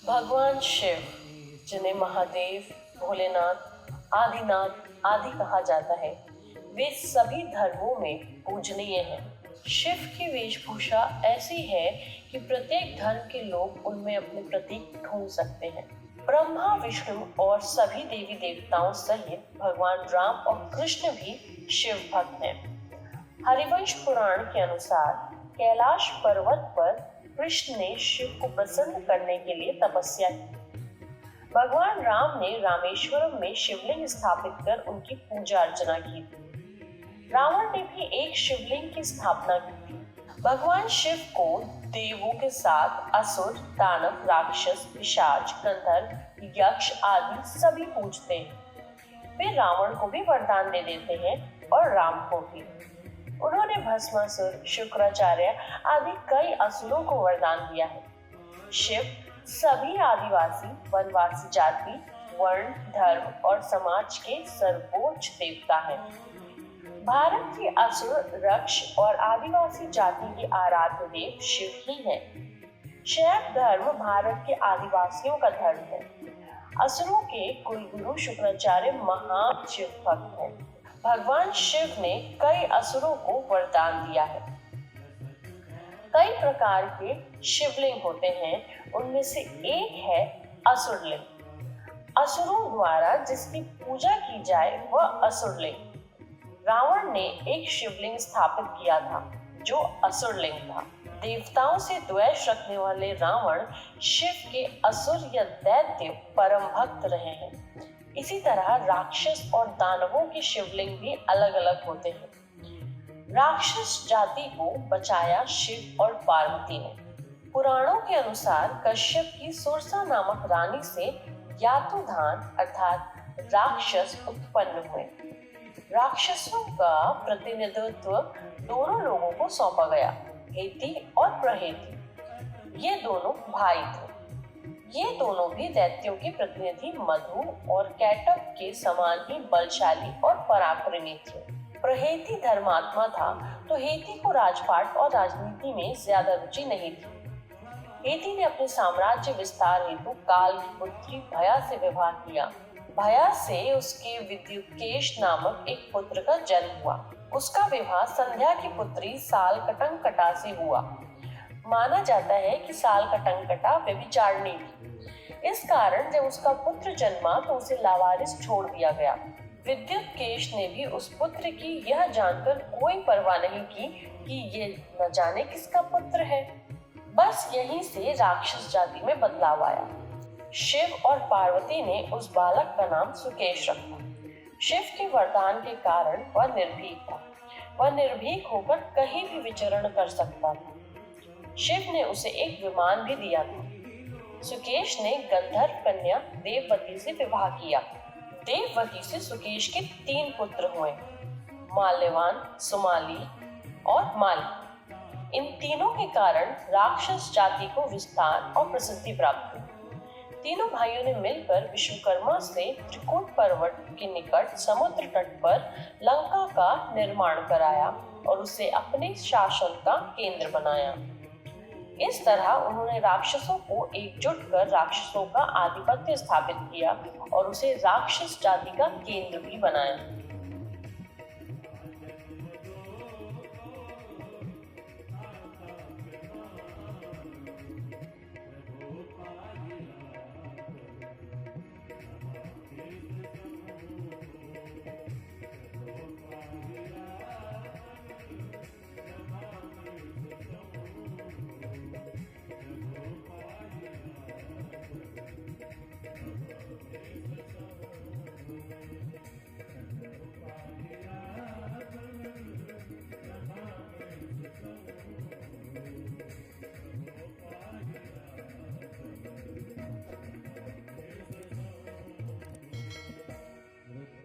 भगवान शिव, जिन्हें महादेव, भोलेनाथ, आदिनाथ आदि कहा जाता है, वे सभी धर्मों में पूजनीय हैं। शिव की वेशभूषा ऐसी है कि प्रत्येक धर्म के लोग उनमें अपने प्रतीक ढूंढ सकते हैं। ब्रह्मा, विष्णु और सभी देवी देवताओं सहित भगवान राम और कृष्ण भी शिव भक्त हैं। हरिवंश पुराण के अनुसार कैलाश पर्वत पर कृष्ण ने शिव को प्रसन्न करने के लिए तपस्या की। भगवान राम ने रामेश्वरम में शिवलिंग स्थापित कर उनकी पूजा अर्चना की थी। रावण ने भी एक शिवलिंग की स्थापना की थी। भगवान शिव को देवों के साथ असुर, दानव, राक्षस, पिशाच, गंधर्व, यक्ष आदि सभी पूजते हैं। वे रावण को भी वरदान दे देते हैं और राम को भी। उन्होंने भस्मासुर, शुक्राचार्य आदि कई असुरों को वरदान दिया है। शिव सभी आदिवासी, वनवासी जाति, वर्ण, धर्म और समाज के सर्वोच्च देवता हैं। भारत की असुर, रक्ष और आदिवासी जाति के आराध्य देव शिव ही हैं। शैव धर्म भारत के आदिवासियों का धर्म है। असुरों के कुलगुरु शुक्राचार्य महान शिव भक्त हैं। भगवान शिव ने कई असुरों को वरदान दिया है। कई प्रकार के शिवलिंग होते हैं, उनमें से एक है असुरलिंग। असुरों द्वारा जिसकी पूजा की जाए वह असुरलिंग। रावण ने एक शिवलिंग स्थापित किया था जो असुरलिंग था। देवताओं से द्वेष रखने वाले रावण शिव के असुर या दैत्य परम भक्त रहे हैं। इसी तरह राक्षस और दानवों के शिवलिंग भी अलग अलग होते हैं। राक्षस जाति को बचाया शिव और पार्वती ने। पुराणों के अनुसार कश्यप की सुरसा नामक रानी से यातुधान अर्थात राक्षस उत्पन्न हुए। राक्षसों का प्रतिनिधित्व दोनों लोगों को सौंपा गया, हेती और प्रहेती। ये दोनों भाई थे। ये दोनों भी दैत्यों के प्रतिनिधि मधु और कैटब के समान ही बलशाली और पराक्रमी थे। प्रहेती धर्मात्मा था तो हेती को राजपाट और राजनीति में ज्यादा रुचि नहीं थी। हेती ने अपने साम्राज्य विस्तार हेतु काल की पुत्री भया से विवाह किया। भया से उसके विद्युत्केश नामक एक पुत्र का जन्म हुआ। उसका विवाह संध्या की पुत्री सालकटंकटा से हुआ। माना जाता है कि सालकटंकटा व्यभिचारिणी थी। इस कारण जब उसका पुत्र जन्मा तो उसे लावारिस छोड़ दिया गया। विद्युत्केश ने भी उस पुत्र की यह जानकर कोई परवाह नहीं की कि ये न जाने किसका पुत्र है। बस यहीं से राक्षस जाति में बदलाव आया। शिव और पार्वती ने उस बालक का नाम सुकेश रखा। शिव के वरदान के कारण वह निर्भीक था। वह निर्भीक होकर कहीं भी विचरण कर सकता था। शिव ने उसे एक विमान भी दिया था। सुकेश ने गंधर्व कन्या देववती से विवाह किया। देववती से सुकेश के 3 पुत्र हुए, माल्यवान, सुमाली और माली। इन तीनों के कारण राक्षस जाति को विस्तार और प्रसिद्धि प्राप्त हुई। तीनों भाइयों ने मिलकर विश्वकर्मा से त्रिकुट पर्वत के निकट समुद्र तट पर लंका का निर्माण कराया और उसे अपने शासन का केंद्र बनाया। इस तरह उन्होंने राक्षसों को एकजुट कर राक्षसों का आधिपत्य स्थापित किया और उसे राक्षस जाति का केंद्र भी बनाया।